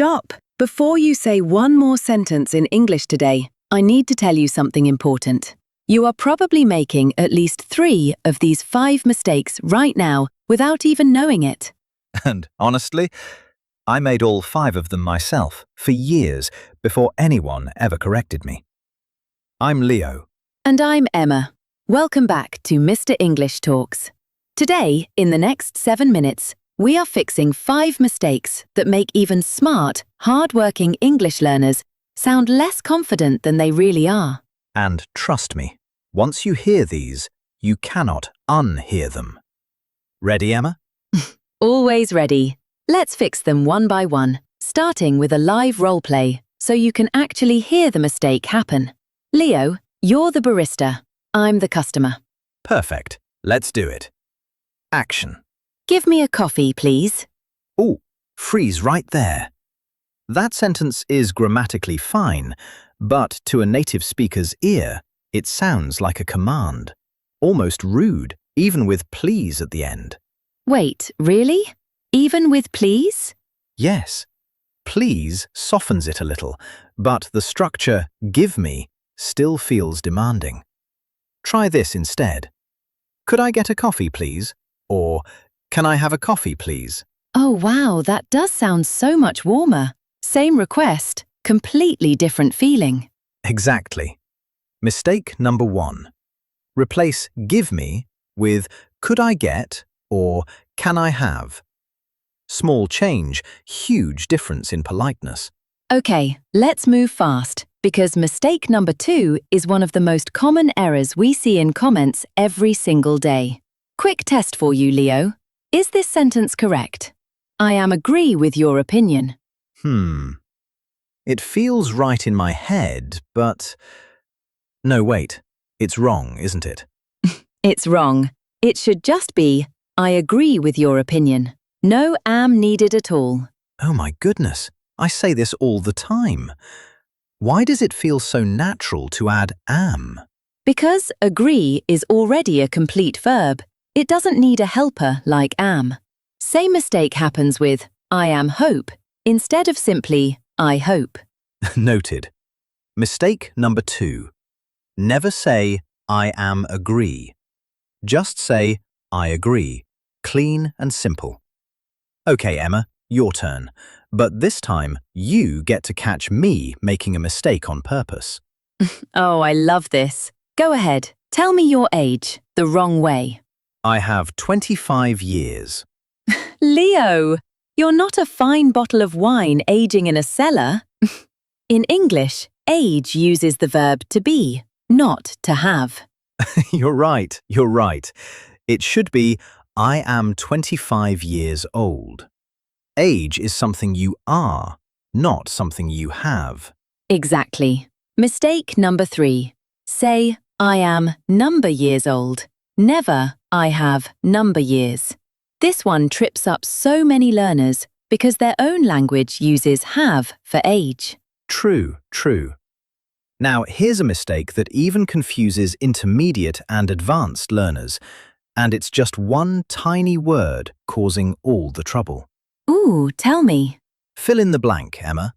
Stop! Before you say one more sentence in English today, I need to tell you something important. You are probably making at least 3 of these 5 mistakes right now without even knowing it. And honestly, I made all 5 of them myself for years before anyone ever corrected me. I'm Leo. And I'm Emma. Welcome back to Mr. English Talks. Today, in the next 7 minutes, we are fixing 5 mistakes that make even smart, hard-working English learners sound less confident than they really are. And trust me, once you hear these, you cannot unhear them. Ready, Emma? Always ready. Let's fix them one by one, starting with a live role play so you can actually hear the mistake happen. Leo, you're the barista. I'm the customer. Perfect. Let's do it. Action. Give me a coffee, please. Oh, freeze right there. That sentence is grammatically fine, but to a native speaker's ear, it sounds like a command. Almost rude, even with please at the end. Wait, really? Even with please? Yes. Please softens it a little, but the structure give me still feels demanding. Try this instead. Could I get a coffee, please? Or, can I have a coffee, please? Oh wow, that does sound so much warmer. Same request, completely different feeling. Exactly. Mistake number 1. Replace give me with could I get or can I have? Small change, huge difference in politeness. Okay, let's move fast, because mistake number 2 is one of the most common errors we see in comments every single day. Quick test for you, Leo. Is this sentence correct? I agree with your opinion. It feels right in my head, but... No, wait. It's wrong, isn't it? It's wrong. It should just be, I agree with your opinion. No am needed at all. Oh my goodness, I say this all the time. Why does it feel so natural to add am? Because agree is already a complete verb. It doesn't need a helper like am. Same mistake happens with I am hope instead of simply I hope. Noted. Mistake number 2. Never say I am agree. Just say I agree. Clean and simple. Okay, Emma, your turn. But this time, you get to catch me making a mistake on purpose. Oh, I love this. Go ahead. Tell me your age, the wrong way. I have 25 years. Leo, you're not a fine bottle of wine aging in a cellar. In English, age uses the verb to be, not to have. You're right. It should be I am 25 years old. Age is something you are, not something you have. Exactly. Mistake number 3. Say, I am number years old. Never, I have number years. This one trips up so many learners because their own language uses have for age. True. Now, here's a mistake that even confuses intermediate and advanced learners, and it's just one tiny word causing all the trouble. Ooh, tell me. Fill in the blank, Emma.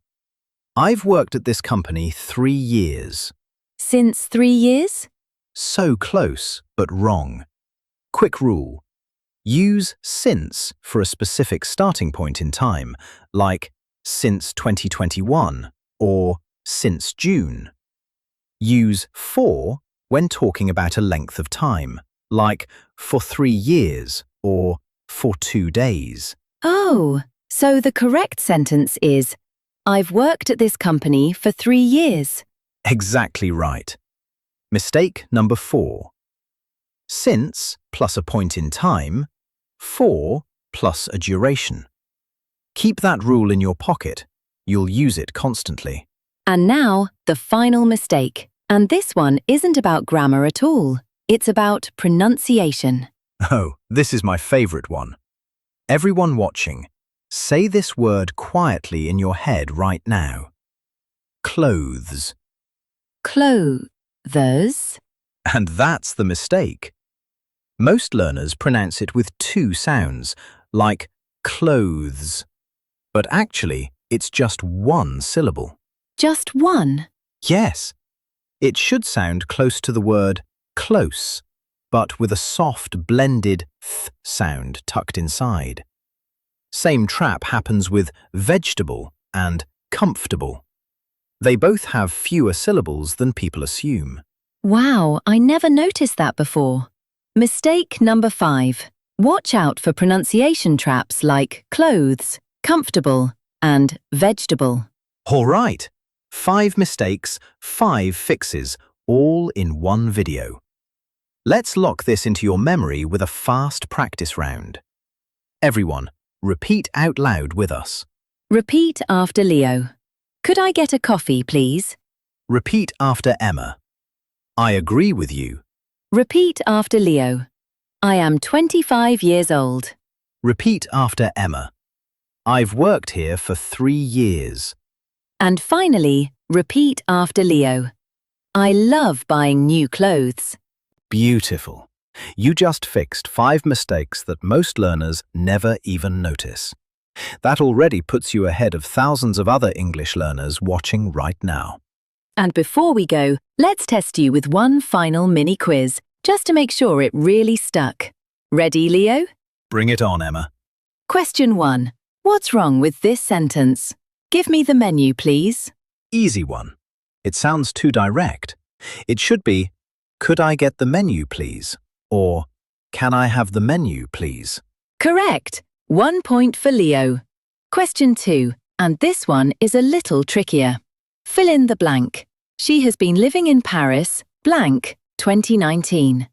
I've worked at this company 3 years. Since 3 years? So close, but wrong. Quick rule. Use since for a specific starting point in time, like since 2021 or since June. Use for when talking about a length of time, like for 3 years or for 2 days. Oh, so the correct sentence is, I've worked at this company for 3 years. Exactly right. Mistake number 4. Since plus a point in time, for plus a duration. Keep that rule in your pocket. You'll use it constantly. And now, the final mistake. And this one isn't about grammar at all. It's about pronunciation. Oh, this is my favorite one. Everyone watching, say this word quietly in your head right now. Clothes. Clothes? And that's the mistake. Most learners pronounce it with 2 sounds, like clothes. But actually, It's just one syllable. Just one. Yes, it should sound close to the word close, but with a soft, blended th sound tucked inside. Same trap happens with vegetable and comfortable. They both have fewer syllables than people assume. Wow, I never noticed that before. Mistake number 5. Watch out for pronunciation traps like clothes, comfortable, and vegetable. All right, 5 mistakes, 5 fixes, all in one video. Let's lock this into your memory with a fast practice round. Everyone, repeat out loud with us. Repeat after Leo. Could I get a coffee, please? Repeat after Emma. I agree with you. Repeat after Leo. I am 25 years old. Repeat after Emma. I've worked here for 3 years. And finally, repeat after Leo. I love buying new clothes. Beautiful. You just fixed 5 mistakes that most learners never even notice. That already puts you ahead of thousands of other English learners watching right now. And before we go, let's test you with one final mini quiz, just to make sure it really stuck. Ready, Leo? Bring it on, Emma. Question 1. What's wrong with this sentence? Give me the menu, please. Easy one. It sounds too direct. It should be, could I get the menu, please? Or, can I have the menu, please? Correct. 1 point for Leo. Question 2, and this one is a little trickier. Fill in the blank. She has been living in Paris, blank, 2019.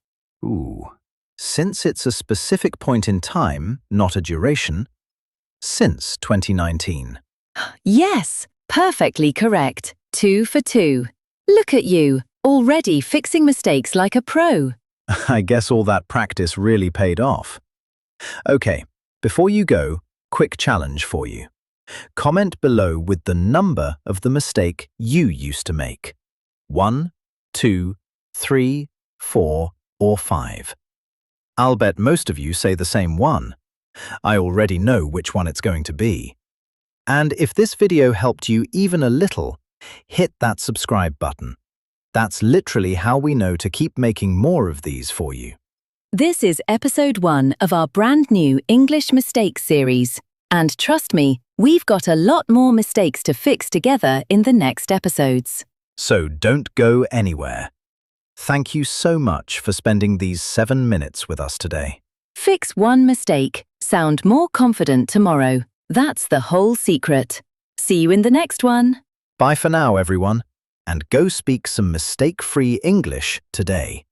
Ooh. Since it's a specific point in time, not a duration, since 2019. Yes, perfectly correct. 2 for 2. Look at you, already fixing mistakes like a pro. I guess all that practice really paid off. Okay, before you go, quick challenge for you. Comment below with the number of the mistake you used to make. 1, 2, 3, 4, or 5. I'll bet most of you say the same one. I already know which one it's going to be. And if this video helped you even a little, hit that subscribe button. That's literally how we know to keep making more of these for you. This is episode 1 of our brand new English Mistakes series. And trust me, we've got a lot more mistakes to fix together in the next episodes. So don't go anywhere. Thank you so much for spending these 7 minutes with us today. Fix one mistake, sound more confident tomorrow. That's the whole secret. See you in the next one. Bye for now, everyone, and go speak some mistake-free English today.